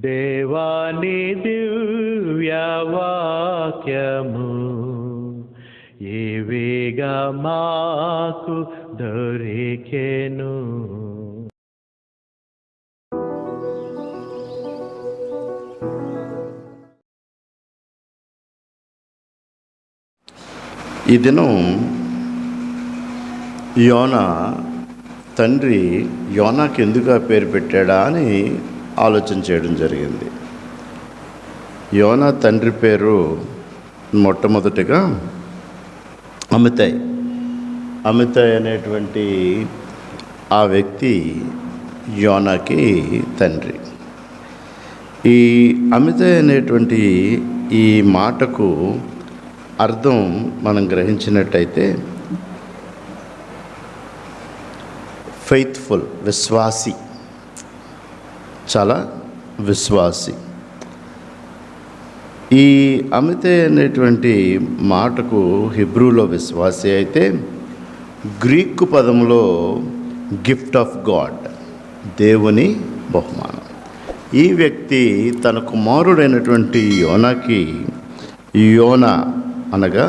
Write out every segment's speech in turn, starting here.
దేవాని దివ్యవాక్యము ఏవేగా మాకు దొరికెను. ఈ దినం యోనా తండ్రి యోనాకి ఎందుకు ఆ పేరు పెట్టాడా అని ఆలోచన చేయడం జరిగింది. యోనా తండ్రి పేరు మొట్టమొదటిగా అమితాయ్ అనేటువంటి ఆ వ్యక్తి యోనాకి తండ్రి. ఈ అమితాయ్ అనేటువంటి ఈ మాటకు అర్థం మనం గ్రహించినట్టయితే ఫెయిత్ఫుల్, విశ్వాసి, చాలా విశ్వాసి. ఈ అమితాయ్ అనేటువంటి మాటకు హిబ్రూలో విశ్వాసి అయితే గ్రీకు పదంలో గిఫ్ట్ ఆఫ్ గాడ్, దేవుని బహుమానం. ఈ వ్యక్తి తన కుమారుడైనటువంటి యోనాకి, యోనా అనగా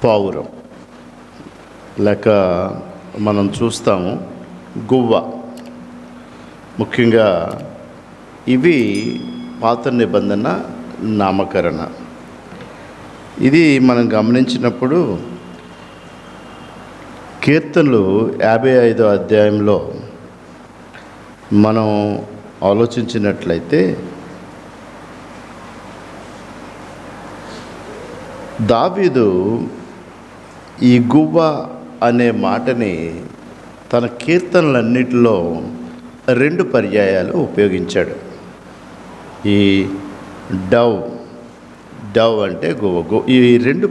పావురం, లేక మనం చూస్తాము గువ్వ, ముఖ్యంగా ఇవి పాత నిబంధన నామకరణ. ఇది మనం గమనించినప్పుడు కీర్తనలు 55వ అధ్యాయంలో మనం ఆలోచించినట్లయితే దావీదు ఈ గువ్వ అనే మాటని తన కీర్తనలన్నిటిలో 2 పర్యాయాలు ఉపయోగించాడు. ఈ డవ్ అంటే గువ్వ, ఈ రెండు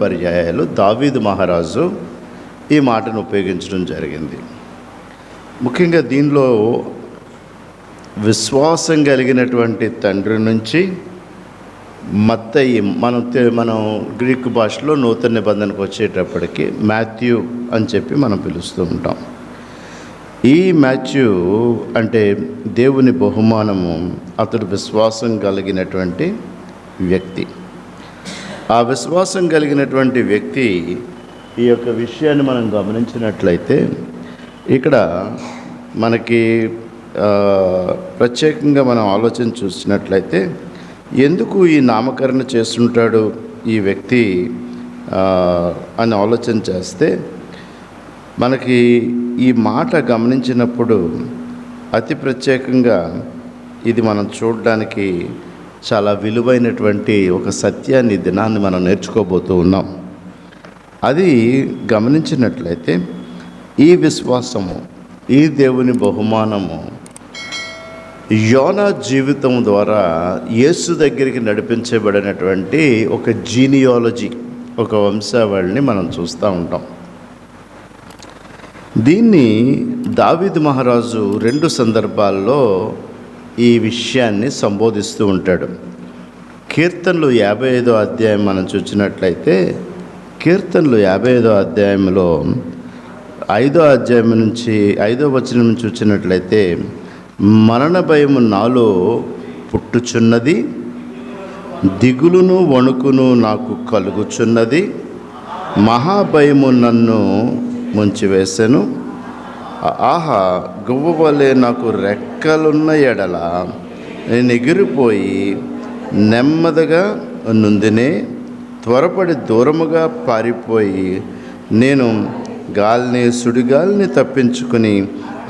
పర్యాయాలు దావీదు మహారాజు ఈ మాటను ఉపయోగించడం జరిగింది. ముఖ్యంగా దీనిలో విశ్వాసం కలిగినటువంటి తండ్రి నుంచి మత్తయి, మనం గ్రీకు భాషలో నూతన నిబంధనకు వచ్చేటప్పటికి మాథ్యూ అని చెప్పి మనం పిలుస్తూ ఉంటాం. ఈ మాథ్యూ అంటే దేవుని బహుమానము. అతడు విశ్వాసం కలిగినటువంటి వ్యక్తి. ఆ విశ్వాసం కలిగినటువంటి వ్యక్తి ఈ యొక్క విషయాన్ని మనం గమనించినట్లయితే ఇక్కడ మనకి ప్రత్యేకంగా మనం ఆలోచన చూసినట్లయితే ఎందుకు ఈ నామకరణ చేస్తుంటాడు ఈ వ్యక్తి అని ఆలోచన చేస్తే మనకి ఈ మాట గమనించినప్పుడు అతి ప్రత్యేకంగా ఇది మనం చూడడానికి చాలా విలువైనటువంటి ఒక సత్యాన్ని, దినాన్ని మనం నేర్చుకోబోతూ ఉన్నాం. అది గమనించినట్లయితే ఈ విశ్వాసము, ఈ దేవుని బహుమానము యోనా జీవితం ద్వారా యేసు దగ్గరికి నడిపించబడినటువంటి ఒక జీనియాలజీ, ఒక వంశావళిని మనం చూస్తూ ఉంటాం. దీన్ని దావీదు మహారాజు 2 సందర్భాల్లో ఈ విషయాన్ని సంబోధిస్తూ ఉంటాడు. కీర్తనలు 55వ అధ్యాయం మనం చూసినట్లయితే కీర్తనలు 55వ అధ్యాయంలో 5వ అధ్యాయం నుంచి 5వ వచనం నుంచి చూసినట్లయితే మరణ భయము నాలో పుట్టుచున్నది, దిగులును వణుకును నాకు కలుగుచున్నది, మహాభయము నన్ను ముంచివేసెను. ఆహా, గువ్వ వలె నాకు రెక్కలున్న ఎడల నేను ఎగిరిపోయి నెమ్మదిగా నుందినే, త్వరపడి దూరముగా పారిపోయి నేను సుడిగాలిని తప్పించుకుని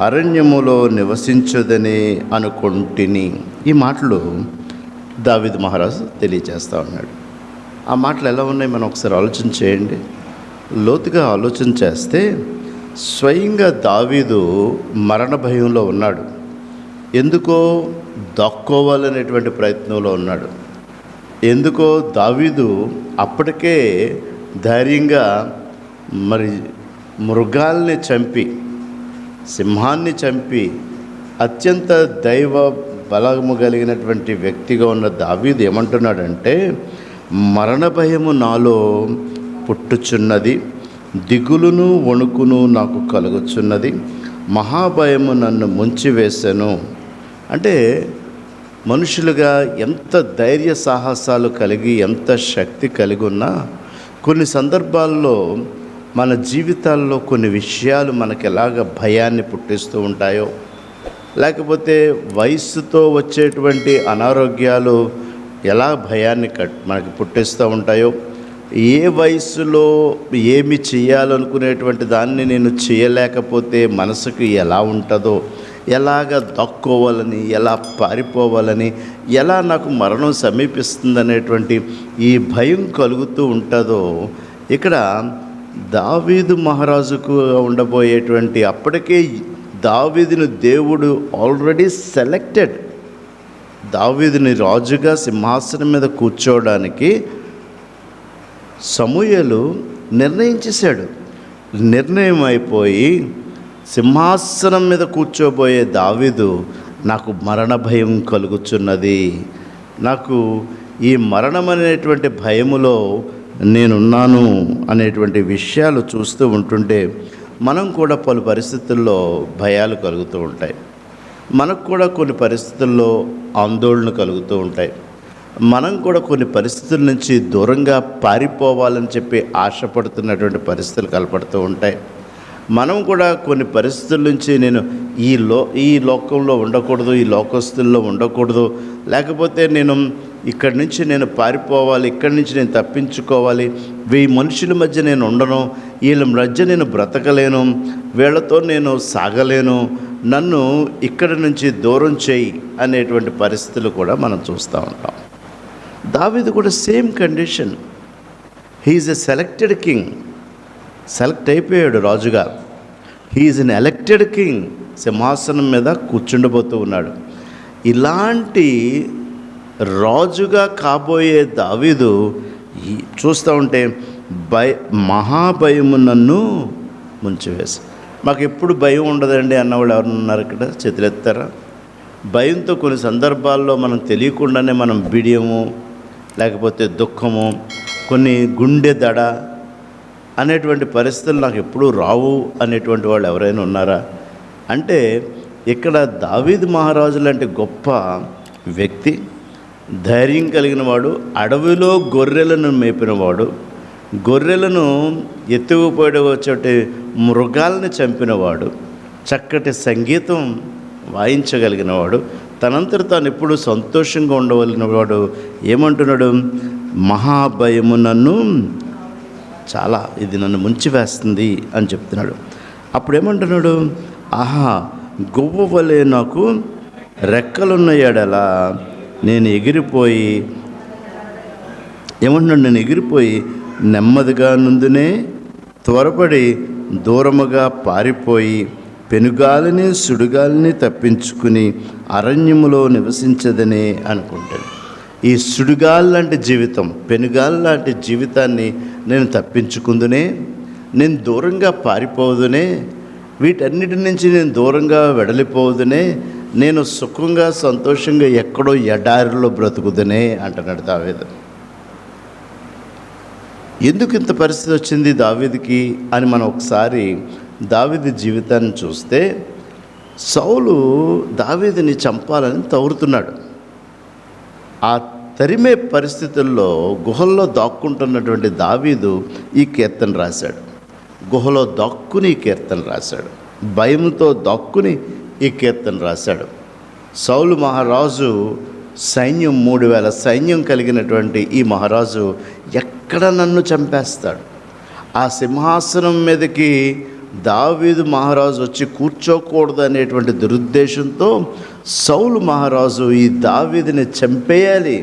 అరణ్యములో నివసించదని అనుకుంటుని. ఈ మాటలు దావీదు మహారాజు తెలియజేస్తూ ఉన్నాడు. ఆ మాటలు ఎలా ఉన్నాయి మనం ఒకసారి ఆలోచన చేయండి. లోతుగా ఆలోచన చేస్తే స్వయంగా దావీదు మరణ భయంలో ఉన్నాడు. ఎందుకో దాక్కోవాలనేటువంటి ప్రయత్నంలో ఉన్నాడు. ఎందుకో దావీదు అప్పటికే ధైర్యంగా మృగాల్ని చంపి, సింహాన్ని చంపి అత్యంత దైవ బలము కలిగినటువంటి వ్యక్తిగా ఉన్న దావీదు ఏమంటున్నాడంటే, మరణ భయము నాలో పుట్టుచున్నది, దిగులును వణుకును నాకు కలుగుచున్నది, మహాభయము నన్ను ముంచివేసెను. అంటే మనుషులుగా ఎంత ధైర్య సాహసాలు కలిగి ఎంత శక్తి కలిగి ఉన్నా కొన్ని సందర్భాల్లో మన జీవితాల్లో కొన్ని విషయాలు మనకి ఎలాగ భయాన్ని పుట్టిస్తూ ఉంటాయో, లేకపోతే వయస్సుతో వచ్చేటువంటి అనారోగ్యాలు ఎలా భయాన్ని మనకి పుట్టిస్తూ ఉంటాయో, ఏ వయస్సులో ఏమి చేయాలనుకునేటువంటి దాన్ని నేను చేయలేకపోతే మనసుకు ఎలా ఉంటుందో, ఎలాగ దక్కోవాలని, ఎలా పారిపోవాలని, ఎలా నాకు మరణం సమీపిస్తుందనేటువంటి ఈ భయం కలుగుతూ ఉంటుందో, ఇక్కడ దావీదు మహారాజుకు ఉండబోయేటువంటి అప్పటికే దావీదుని దేవుడు ఆల్రెడీ సెలెక్టెడ్, దావీదుని రాజుగా సింహాసనం మీద కూర్చోవడానికి సమూయేలు నిర్ణయించేశాడు. నిర్ణయం అయిపోయి సింహాసనం మీద కూర్చోబోయే దావీదు, నాకు మరణ భయం కలుగుచున్నది, నాకు ఈ మరణం అనేటువంటి భయములో నేనున్నాను అనేటువంటి విషయాలు చూస్తూ ఉంటుంటే మనం కూడా పలు పరిస్థితుల్లో భయాలు కలుగుతూ ఉంటాయి. మనకు కూడా కొన్ని పరిస్థితుల్లో ఆందోళన కలుగుతూ ఉంటాయి. మనం కూడా కొన్ని పరిస్థితుల నుంచి దూరంగా పారిపోవాలని చెప్పి ఆశపడుతున్నటువంటి పరిస్థితులు కనపడుతూ ఉంటాయి. మనం కూడా కొన్ని పరిస్థితుల నుంచి నేను ఈ లోకంలో ఉండకూడదు, ఈ లోకస్తుల్లో ఉండకూడదు, లేకపోతే నేను ఇక్కడి నుంచి నేను పారిపోవాలి, ఇక్కడి నుంచి నేను తప్పించుకోవాలి, 1000 మనుషుల మధ్య నేను ఉండను, వీళ్ళ మధ్య నేను బ్రతకలేను, వీళ్ళతో నేను సాగలేను, నన్ను ఇక్కడి నుంచి దూరం చేయి అనేటువంటి పరిస్థితులు కూడా మనం చూస్తూ ఉంటాం. దావీదు కూడా సేమ్ కండిషన్. హీఈస్ ఎ సెలెక్టెడ్ కింగ్, సెలెక్ట్ అయిపోయాడు రాజుగా. హీఈస్ ఎన్ ఎలెక్టెడ్ కింగ్, సింహాసనం మీద కూర్చుండబోతూ ఉన్నాడు. ఇలాంటి రాజుగా కాబోయే దావీదు చూస్తూ ఉంటే మహాభయము నన్ను ముంచివేసి. మాకు ఎప్పుడు భయం ఉండదండి అన్నవాళ్ళు ఎవరు ఉన్నారు ఇక్కడ? చేతులెత్తారా? భయంతో కొన్ని సందర్భాల్లో మనం తెలియకుండానే మనం బిడియము, లేకపోతే దుఃఖము, కొన్ని గుండె దడ అనేటువంటి పరిస్థితులు నాకు ఎప్పుడూ రావు అనేటువంటి వాళ్ళు ఎవరైనా ఉన్నారా అంటే, ఇక్కడ దావీదు మహారాజు లాంటి గొప్ప వ్యక్తి, ధైర్యం కలిగిన వాడు, అడవిలో గొర్రెలను మేపినవాడు, గొర్రెలను ఎత్తుకుపోయి వచ్చే మృగాల్ని చంపినవాడు, చక్కటి సంగీతం వాయించగలిగినవాడు, తనంతట తాను ఎప్పుడు సంతోషంగా ఉండవలసిన వాడు ఏమంటున్నాడు? మహాభయము నన్ను చాలా, ఇది నన్ను ముంచివేస్తుంది అని చెప్తున్నాడు. అప్పుడు ఏమంటున్నాడు? ఆహా, గువ్వ వలె నాకు రెక్కలున్న ఎడల నేను ఎగిరిపోయి, ఏమంటున్నాడు? నేను ఎగిరిపోయి నెమ్మదిగా నుందునే త్వరపడి దూరముగా పారిపోయి పెనుగాలిని సుడిగాలిని తప్పించుకుని అరణ్యములో నివసించదనే అనుకుంటాను. ఈ సుడిగాలి లాంటి జీవితం, పెనుగాలి లాంటి జీవితాన్ని నేను తప్పించుకుందునే, నేను దూరంగా పారిపోదునే, వీటన్నిటి నుంచి నేను దూరంగా వెడలిపోదునే, నేను సుఖంగా సంతోషంగా ఎక్కడో ఎడారిలో బ్రతుకుదనే అంటున్నాడు దావీదు. ఎందుకు ఇంత పరిస్థితి వచ్చింది దావీదుకి అని మనం ఒకసారి దావీదు జీవితాన్ని చూస్తే, సౌలు దావీదుని చంపాలని తవురుతున్నాడు. ఆ తరిమే పరిస్థితుల్లో గుహల్లో దాక్కుంటున్నటువంటి దావీదు ఈ కీర్తన రాశాడు. గుహలో దాక్కుని ఈ కీర్తన రాశాడు, భయంతో దాక్కుని ఈ కీర్తన రాశాడు. సౌలు మహారాజు సైన్యం 3000 సైన్యం కలిగినటువంటి ఈ మహారాజు ఎక్కడ నన్ను చంపేస్తాడు, ఆ సింహాసనం మీదకి దావీదు మహారాజు వచ్చి కూర్చోకూడదు అనేటువంటి దురుద్దేశంతో సౌలు మహారాజు ఈ దావీదుని చంపేయాలి,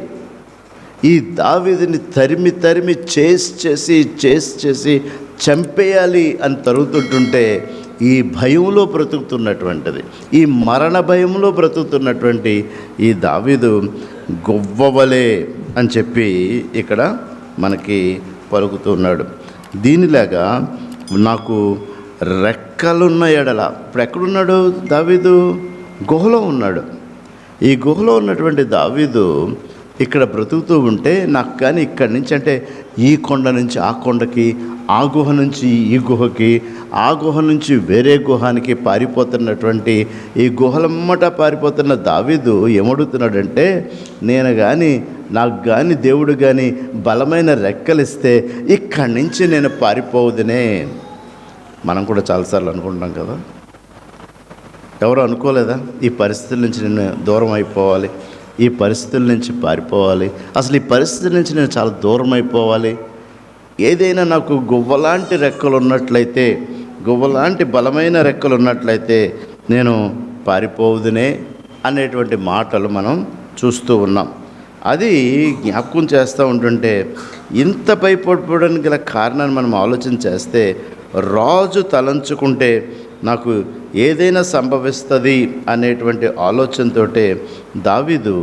ఈ దావీదుని తరిమి చేసి చంపేయాలి అని తరుగుతుంటుంటే, ఈ భయంలో బ్రతుకుతున్నటువంటిది, ఈ మరణ భయంలో బ్రతుకుతున్నటువంటి ఈ దావీదు గొవ్వవలే అని చెప్పి ఇక్కడ మనకి పలుకుతున్నాడు. దీనిలాగా నాకు రెక్కలున్న ఎడల, ఇప్పుడు ఎక్కడున్నాడు దావీదు? గుహలో ఉన్నాడు. ఈ గుహలో ఉన్నటువంటి దావీదు ఇక్కడ బ్రతుకుతూ ఉంటే నాకు కానీ ఇక్కడి నుంచి అంటే ఈ కొండ నుంచి ఆ కొండకి, ఆ గుహ నుంచి ఈ గుహకి, ఆ గుహ నుంచి వేరే గుహానికి పారిపోతున్నటువంటి ఈ గుహలమ్మట పారిపోతున్న దావీదు ఏమడుగుతున్నాడంటే, నేను కానీ నాకు కానీ దేవుడు కానీ బలమైన రెక్కలిస్తే ఇక్కడి నుంచి నేను పారిపోవదునే. మనం కూడా చాలాసార్లు అనుకుంటాం కదా, ఎవరు అనుకోలేదా ఈ పరిస్థితుల నుంచి నేను దూరం అయిపోవాలి, ఈ పరిస్థితుల నుంచి పారిపోవాలి, అసలు ఈ పరిస్థితుల నుంచి నేను చాలా దూరం అయిపోవాలి, ఏదైనా నాకు గువ్వలాంటి రెక్కలు ఉన్నట్లయితే, గువ్వలాంటి బలమైన రెక్కలు ఉన్నట్లయితే నేను పారిపోవుదునే అనేటువంటి మాటలు మనం చూస్తూ ఉన్నాం. అది జ్ఞాపకం చేస్తూ ఉంటుంటే ఇంత భయపడిపోవడానికి గల కారణాన్ని మనం ఆలోచన చేస్తే, రాజు తలంచుకుంటే నాకు ఏదైనా సంభవిస్తుంది అనేటువంటి ఆలోచనతో దావీదు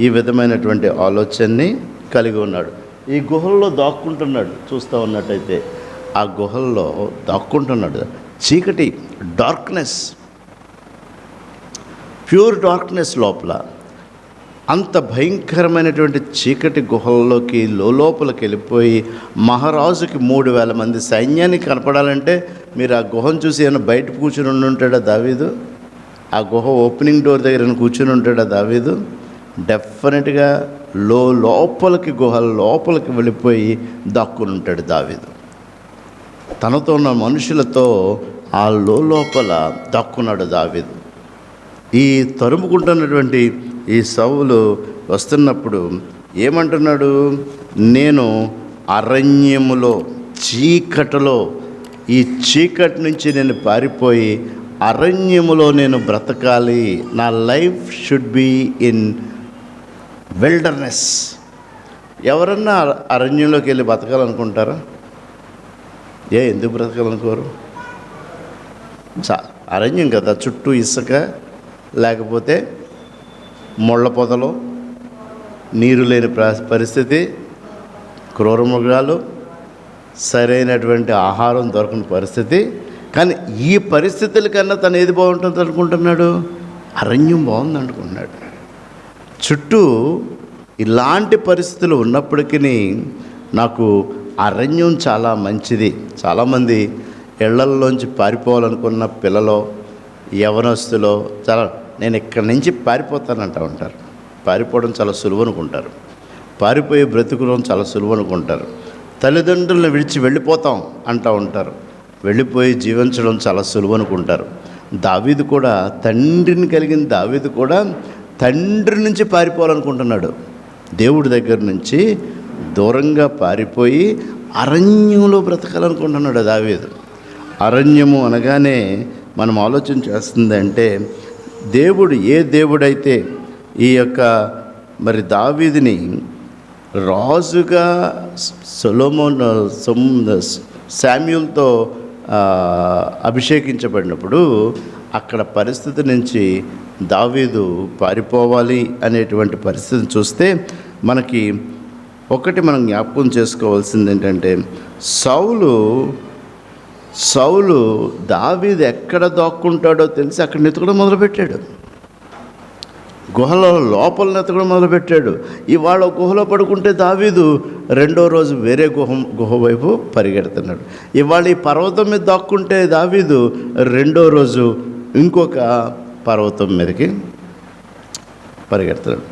ఈ విధమైనటువంటి ఆలోచనని కలిగి ఉన్నాడు. ఈ గుహల్లో దాక్కుంటున్నాడు. చూస్తూ ఉన్నట్టయితే ఆ గుహల్లో దాక్కుంటున్నాడు. చీకటి, డార్క్నెస్, ప్యూర్ డార్క్నెస్ లోపల అంత భయంకరమైనటువంటి చీకటి గుహల్లోకి లోపలికి వెళ్ళిపోయి మహారాజుకి 3,000 మంది సైన్యానికి కనపడాలంటే మీరు ఆ గుహను చూసి ఏమైనా బయట కూర్చుని ఉంటాడా దావీదు? ఆ గుహ ఓపెనింగ్ డోర్ దగ్గర కూర్చుని ఉంటాడా దావీదు? డెఫినెట్గా లోపలికి గుహ లోపలికి వెళ్ళిపోయి దాక్కుని ఉంటాడు దావీదు. తనతో ఉన్న మనుషులతో ఆ లోపల దాక్కున్నాడు దావీదు. ఈ తరుముకుంటున్నటువంటి ఈ సౌలు వస్తున్నప్పుడు ఏమంటున్నాడు? నేను అరణ్యములో, చీకటిలో, ఈ చీకటి నుంచి నేను పారిపోయి అరణ్యములో నేను బ్రతకాలి. నా life should be in wilderness. ఎవరన్నా అరణ్యంలోకి వెళ్ళి బ్రతకాలనుకుంటారా? ఎందుకు బ్రతకాలనుకోరు? అరణ్యం కదా, చుట్టూ ఇసుక, లేకపోతే ముళ్ళ పొదలు, నీరు లేని పరిస్థితి, క్రూరమృగాలు, సరైనటువంటి ఆహారం దొరకని పరిస్థితి. కానీ ఈ పరిస్థితుల కన్నా తను ఏది బాగుంటుంది అనుకుంటున్నాడు? అరణ్యం బాగుంది అనుకుంటున్నాడు. చుట్టూ ఇలాంటి పరిస్థితులు ఉన్నప్పటికీ నాకు అరణ్యం చాలా మంచిది. చాలామంది ఇళ్లల్లోంచి పారిపోవాలనుకున్న పిల్లలు, యవనస్తులో చాలా నేను ఇక్కడి నుంచి పారిపోతానంటూ ఉంటారు. పారిపోవడం చాలా సులువు అనుకుంటారు. పారిపోయి బ్రతుకుడం చాలా సులువు అనుకుంటారు. తల్లిదండ్రులను విడిచి వెళ్ళిపోతాం అంటూ ఉంటారు. వెళ్ళిపోయి జీవించడం చాలా సులువు అనుకుంటారు. దావీదు కూడా, తండ్రిని కలిగిన దావీదు కూడా తండ్రి నుంచి పారిపోవాలనుకుంటున్నాడు. దేవుడి దగ్గర నుంచి దూరంగా పారిపోయి అరణ్యంలో బ్రతకాలనుకుంటున్నాడు దావీదు. అరణ్యము అనగానే మనం ఆలోచన చేస్తుందంటే, దేవుడు ఏ దేవుడైతే ఈ యొక్క మరి దావీదుని రాజుగా శామ్యూల్తో అభిషేకించబడినప్పుడు అక్కడ పరిస్థితి నుంచి దావీదు పారిపోవాలి అనేటువంటి పరిస్థితిని చూస్తే మనకి ఒకటి మనం జ్ఞాపకం చేసుకోవాల్సింది ఏంటంటే, సౌలు దావీదు ఎక్కడ దాక్కుంటాడో తెలిసి అక్కడ నెతుకడం మొదలుపెట్టాడు. గుహలో లోపల నెతకడం మొదలుపెట్టాడు. ఇవాళ గుహలో పడుకుంటే దావీదు రెండో రోజు వేరే గుహ వైపు పరిగెడుతున్నాడు. ఇవాళ ఈ పర్వతం మీద దాక్కుంటే దావీదు రెండో రోజు ఇంకొక పర్వతం మీదకి పరిగెడుతున్నాడు.